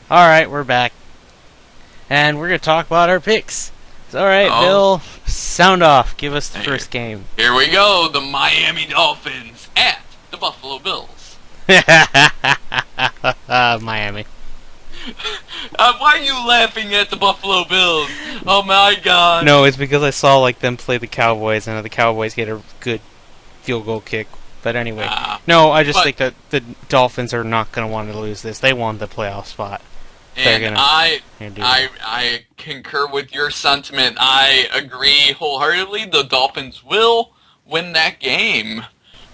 Alright, we're back. And we're going to talk about our picks. Alright, Bill, sound off. Give us the first game. Here we go. The Miami Dolphins at the Buffalo Bills. Miami. Why are you laughing at the Buffalo Bills? Oh my god. No, it's because I saw them play the Cowboys, and the Cowboys get a good field goal kick. But anyway, no, I just think that the Dolphins are not going to want to lose this. They want the playoff spot. And I concur with your sentiment. I agree wholeheartedly. The Dolphins will win that game.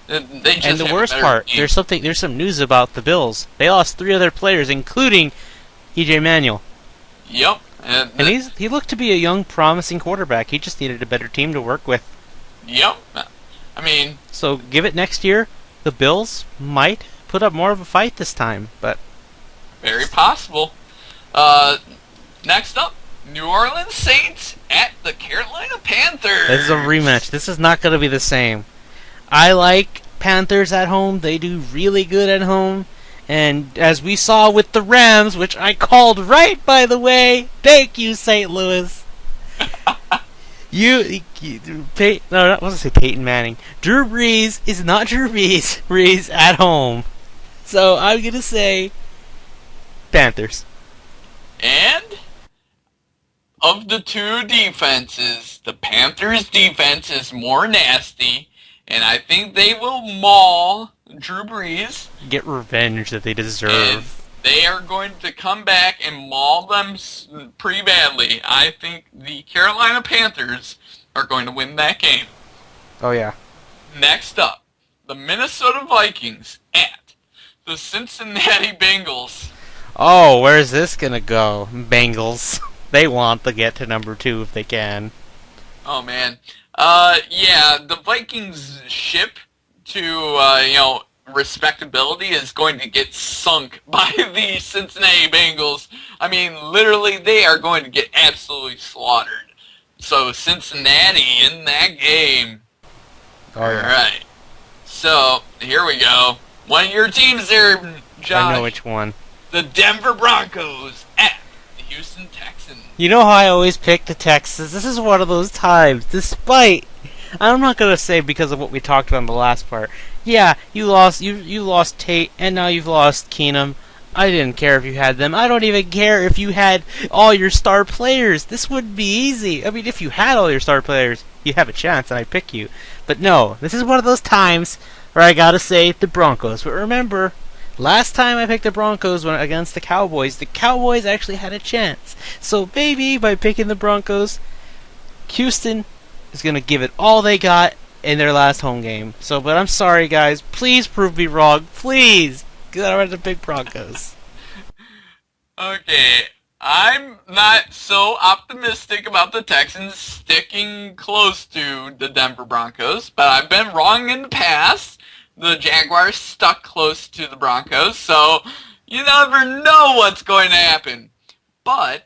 They just and the worst part, team. there's some news about the Bills. They lost 3 other players, including E.J. Manuel. Yep. And he looked to be a young, promising quarterback. He just needed a better team to work with. Yep. I mean... So, give it next year. The Bills might put up more of a fight this time, but... Very possible. Next up, New Orleans Saints at the Carolina Panthers. This is a rematch. This is not going to be the same. I like Panthers at home. They do really good at home. And as we saw with the Rams, which I called right, by the way. Thank you, St. Louis. I wasn't say Peyton Manning. Drew Brees is not Drew Brees at home. So I'm going to say Panthers. And of the two defenses, the Panthers' defense is more nasty, and I think they will maul Drew Brees. Get revenge that they deserve. And they are going to come back and maul them pretty badly. I think the Carolina Panthers are going to win that game. Oh, yeah. Next up, the Minnesota Vikings at the Cincinnati Bengals. Oh, where's this gonna go? Bengals. They want to get to number 2 if they can. Oh, man. Yeah, the Vikings ship to, respectability is going to get sunk by the Cincinnati Bengals. I mean, literally, they are going to get absolutely slaughtered. So, Cincinnati in that game. Oh, yeah. Alright. So, here we go. One of your teams there, Josh. I know which one. The Denver Broncos at the Houston Texans. You know how I always pick the Texans? This is one of those times, despite... I'm not going to say because of what we talked about in the last part. Yeah, you lost Tate, and now you've lost Keenum. I didn't care if you had them. I don't even care if you had all your star players. This would be easy. I mean, if you had all your star players, you have a chance, and I pick you. But no, this is one of those times where I gotta say the Broncos. But remember... Last time I picked the Broncos against the Cowboys actually had a chance. So maybe by picking the Broncos, Houston is going to give it all they got in their last home game. But I'm sorry, guys. Please prove me wrong. Please. Because I don't have to pick Broncos. Okay. I'm not so optimistic about the Texans sticking close to the Denver Broncos, but I've been wrong in the past. The Jaguars stuck close to the Broncos, so you never know what's going to happen. But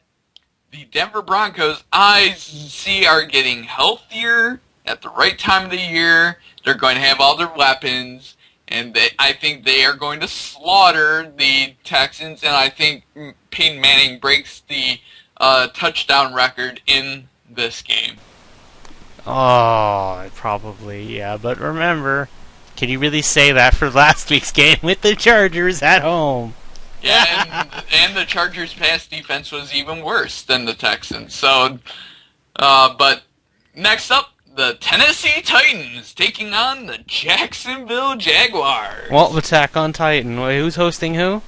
the Denver Broncos, I see, are getting healthier at the right time of the year. They're going to have all their weapons, and I think they are going to slaughter the Texans, and I think Peyton Manning breaks the touchdown record in this game. Oh, probably, yeah. But remember... Can you really say that for last week's game with the Chargers at home? Yeah, and the Chargers' pass defense was even worse than the Texans. So, but next up, the Tennessee Titans taking on the Jacksonville Jaguars. Well, Attack on Titan. Who's hosting who?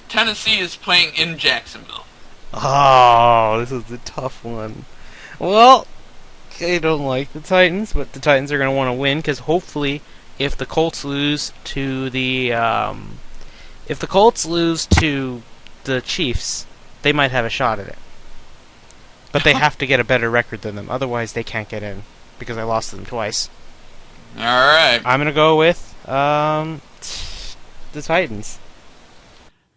Tennessee is playing in Jacksonville. Oh, this is a tough one. Well... I don't like the Titans, but the Titans are going to want to win because hopefully, if the Colts lose to the Chiefs, they might have a shot at it. But they have to get a better record than them, otherwise they can't get in because I lost them twice. All right. I'm going to go with the Titans.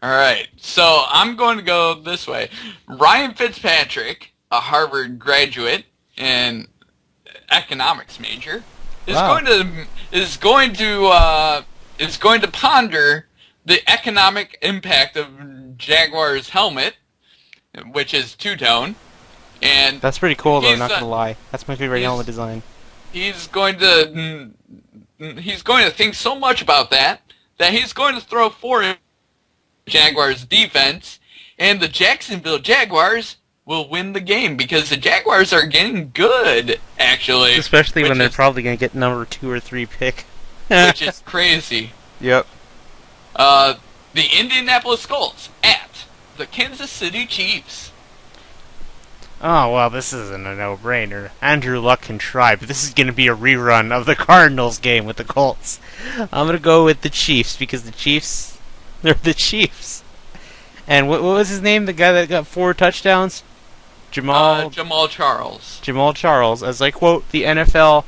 All right. So I'm going to go this way. Ryan Fitzpatrick, a Harvard graduate and economics major, is going to ponder the economic impact of Jaguar's helmet, which is two-tone, and That's pretty cool, though. he's, Not uh, gonna lie. That's my favorite helmet design. he's going to think so much about that he's going to throw for Jaguars defense, and the Jacksonville Jaguars will win the game because the Jaguars are getting good, actually. Especially when they're probably gonna get number 2 or 3 pick. which is crazy. Yep. The Indianapolis Colts at the Kansas City Chiefs. Oh, well, this isn't a no-brainer. Andrew Luck can try, but this is going to be a rerun of the Cardinals game with the Colts. I'm going to go with the Chiefs, because the Chiefs, they're the Chiefs. And what was his name, the guy that got 4 touchdowns? Jamal Charles. Jamal Charles, as I quote the NFL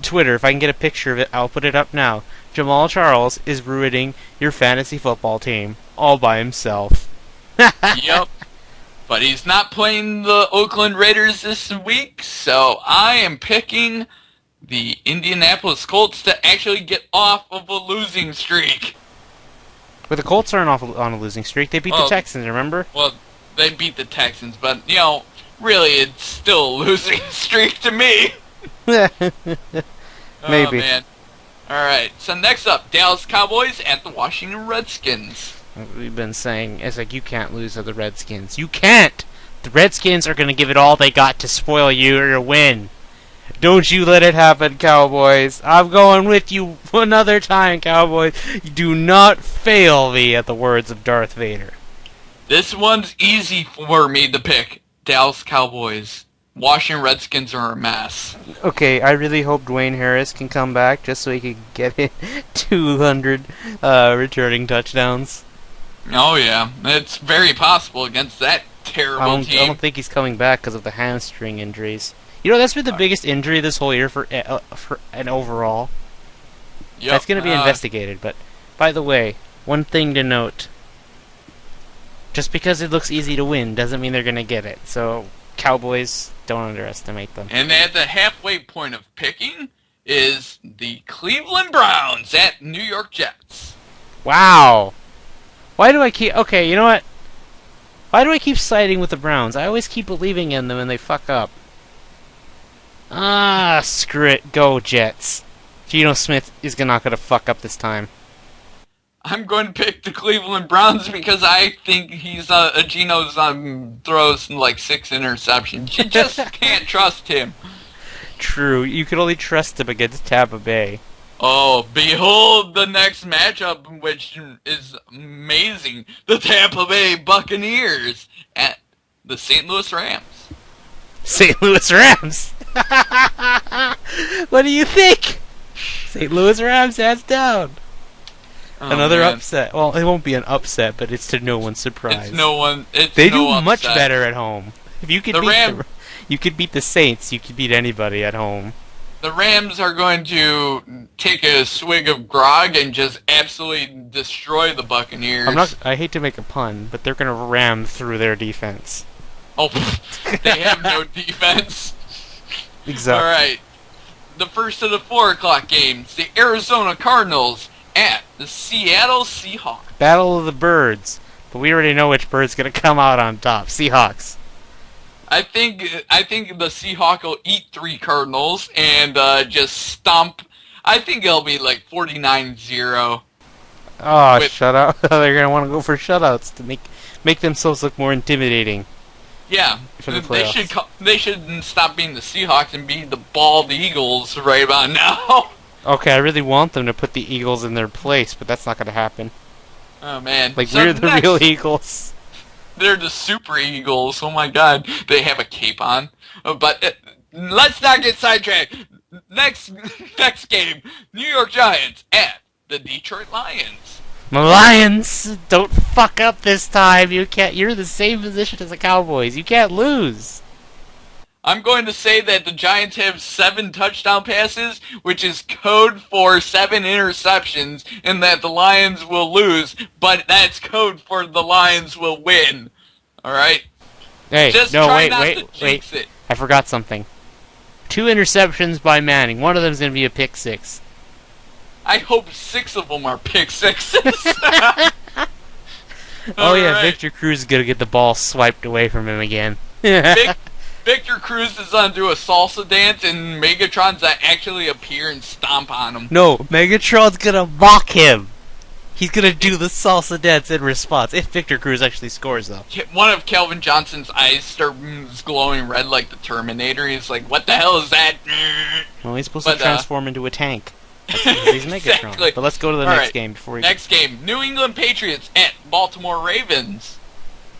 Twitter, if I can get a picture of it, I'll put it up now. Jamal Charles is ruining your fantasy football team all by himself. Yep. But he's not playing the Oakland Raiders this week, so I am picking the Indianapolis Colts to actually get off of a losing streak. But the Colts aren't on a losing streak. They beat the Texans, remember? Well, they beat the Texans, but, really it's still a losing streak to me. Maybe. Oh, man. Alright, so next up, Dallas Cowboys at the Washington Redskins. We've been saying, it's like, you can't lose to the Redskins. You can't! The Redskins are going to give it all they got to spoil you or to win. Don't you let it happen, Cowboys. I'm going with you another time, Cowboys. You do not fail me, at the words of Darth Vader. This one's easy for me to pick. Dallas Cowboys. Washington Redskins are a mess. Okay, I really hope Dwayne Harris can come back just so he can get in 200 returning touchdowns. Oh, yeah. It's very possible against that terrible team. I don't think he's coming back because of the hamstring injuries. You know, that's been the biggest injury this whole year for an overall. Yep. That's going to be investigated. But, by the way, one thing to note. Just because it looks easy to win doesn't mean they're going to get it. So, Cowboys, don't underestimate them. And at the halfway point of picking is the Cleveland Browns at New York Jets. Wow! Why do I keep... Okay, you know what? Why do I keep siding with the Browns? I always keep believing in them and they fuck up. Ah, screw it. Go, Jets. Geno Smith is not going to fuck up this time. I'm going to pick the Cleveland Browns because I think Geno's throws like 6 interceptions. You just can't trust him. True. You can only trust him against Tampa Bay. Oh, behold the next matchup, which is amazing. The Tampa Bay Buccaneers at the St. Louis Rams. St. Louis Rams? What do you think? St. Louis Rams, hands down. Oh, Another man. upset. Well, it won't be an upset, but it's to no one's surprise. They do much better at home. If you could you could beat the Saints, you could beat anybody at home. The Rams are going to take a swig of grog and just absolutely destroy the Buccaneers. I hate to make a pun, but they're going to ram through their defense. Oh, they have no defense. Exactly. All right. The first of the 4 o'clock games, the Arizona Cardinals at the Seattle Seahawks. Battle of the Birds. But we already know which bird's going to come out on top. Seahawks. I think the Seahawks will eat 3 Cardinals and just stomp. I think it'll be like 49-0. Oh, shutout. They're going to want to go for shutouts to make themselves look more intimidating. Yeah, for the playoffs. They should stop being the Seahawks and be the bald Eagles right about now. Okay, I really want them to put the Eagles in their place, but that's not going to happen. Oh, man. Like, we're the real Eagles. They're the Super Eagles. Oh, my God. They have a cape on. But let's not get sidetracked. Next game, New York Giants at the Detroit Lions. My Lions, don't fuck up this time. You can't. You're in the same position as the Cowboys. You can't lose. I'm going to say that the Giants have 7 touchdown passes, which is code for 7 interceptions, and that the Lions will lose, but that's code for the Lions will win. Alright? Hey, just no, try wait, not wait, to jinx it. I forgot something. 2 interceptions by Manning. One of them is going to be a pick 6. I hope 6 of them are pick sixes. Oh yeah, Alright. Victor Cruz is gonna get the ball swiped away from him again. Victor Cruz is gonna do a salsa dance, and Megatron's gonna actually appear and stomp on him. No, Megatron's gonna mock him. He's gonna do the salsa dance in response. If Victor Cruz actually scores, though. One of Calvin Johnson's eyes starts glowing red like the Terminator. He's like, "What the hell is that?" Well, he's supposed But, to transform into a tank. He's Megatron. Exactly. But let's go to the All next right. game before we. Next game, New England Patriots at Baltimore Ravens.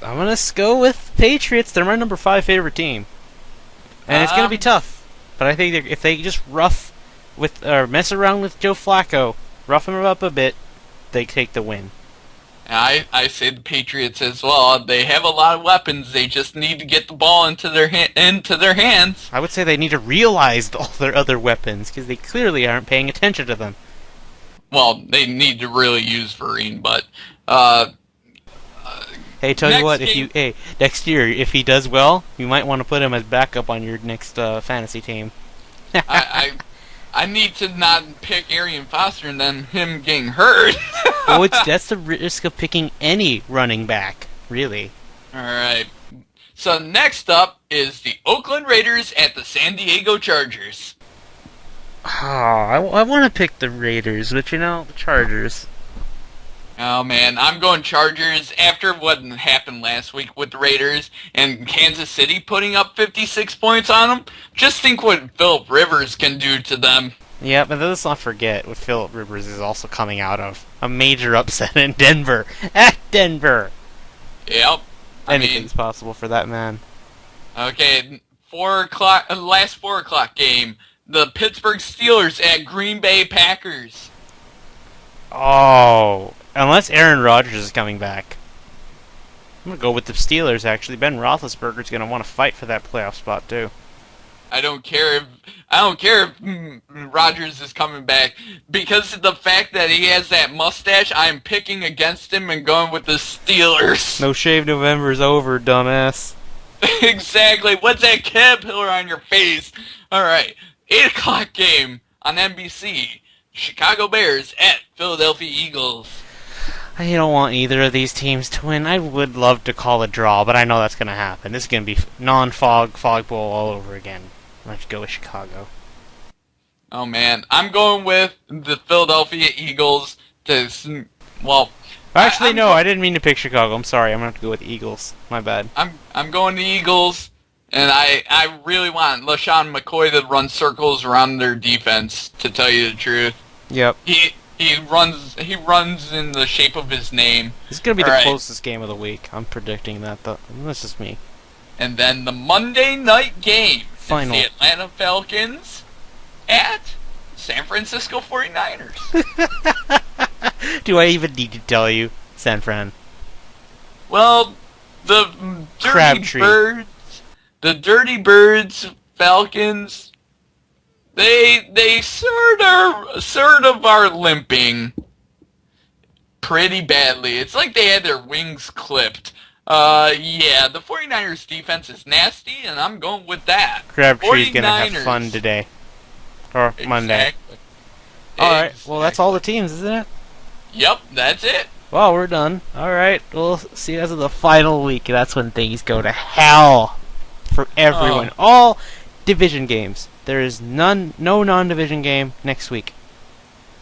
I'm gonna go with Patriots. They're my number 5 favorite team, and it's gonna be tough. But I think if they just mess around with Joe Flacco, rough him up a bit, they take the win. I say the Patriots as well. They have a lot of weapons. They just need to get the ball into their hands. I would say they need to realize all their other weapons because they clearly aren't paying attention to them. Well, they need to really use Vereen, but Hey, tell you Next what, game- next year, if he does well, you might want to put him as backup on your next fantasy team. I need to not pick Arian Foster and then him getting hurt. Well, that's the risk of picking any running back, really. Alright. So next up is the Oakland Raiders at the San Diego Chargers. I want to pick the Raiders, but the Chargers. Oh man, I'm going Chargers after what happened last week with the Raiders and Kansas City putting up 56 points on them. Just think what Philip Rivers can do to them. Yeah, but let's not forget what Philip Rivers is also coming out of. A major upset in Denver. At Denver! Yep. Anything's possible for that man. Okay, 4 o'clock, last 4 o'clock game. The Pittsburgh Steelers at Green Bay Packers. Oh, unless Aaron Rodgers is coming back. I'm going to go with the Steelers, actually. Ben Roethlisberger's going to want to fight for that playoff spot, too. I don't care if Rodgers is coming back, because of the fact that he has that mustache. I'm picking against him and going with the Steelers. No Shave November's over, dumbass. Exactly. What's that caterpillar on your face? All right, 8 o'clock game on NBC. Chicago Bears at Philadelphia Eagles. I don't want either of these teams to win. I would love to call a draw, but I know that's going to happen. This is going to be non-fog bowl all over again. I'm going to go with Chicago. Oh man, I'm going with the Philadelphia Eagles to, well... Actually, no, I didn't mean to pick Chicago. I'm sorry. I'm going to have to go with the Eagles. My bad. I'm going to Eagles, and I really want LaShawn McCoy to run circles around their defense, to tell you the truth. Yep. He runs in the shape of his name. This is going to be All the right. closest game of the week. I'm predicting that, though. This is me. And then the Monday night game. is Final. The Atlanta Falcons at San Francisco 49ers. Do I even need to tell you, San Fran? Well, the Crabtree. Dirty Birds, Falcons, they sort of are limping pretty badly. It's like they had their wings clipped. Yeah, the 49ers defense is nasty, and I'm going with that. Crabtree's going to have 49ers. fun today. Or Monday. Exactly. Alright, well, that's all the teams, isn't it? Yep, that's it. Well, we're done. Alright, we'll see you guys in the final week. That's when things go to hell for everyone. Oh. All division games. There is no non-division game next week.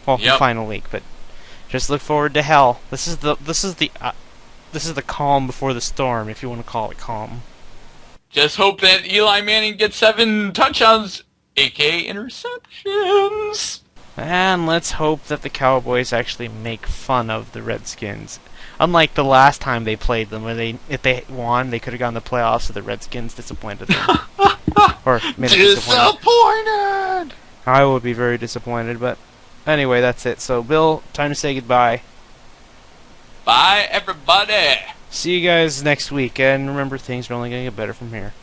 Well, the Yep. final week, but just look forward to hell. This is the calm before the storm, if you want to call it calm. Just hope that Eli Manning gets 7 touchdowns, aka interceptions. And let's hope that the Cowboys actually make fun of the Redskins. Unlike the last time they played them, where if they won, they could have gone to the playoffs, so the Redskins disappointed them. Or made them disappointed. Disappointed! I would be very disappointed, but anyway, that's it. So, Bill, time to say goodbye. Bye, everybody! See you guys next week, and remember, things are only going to get better from here.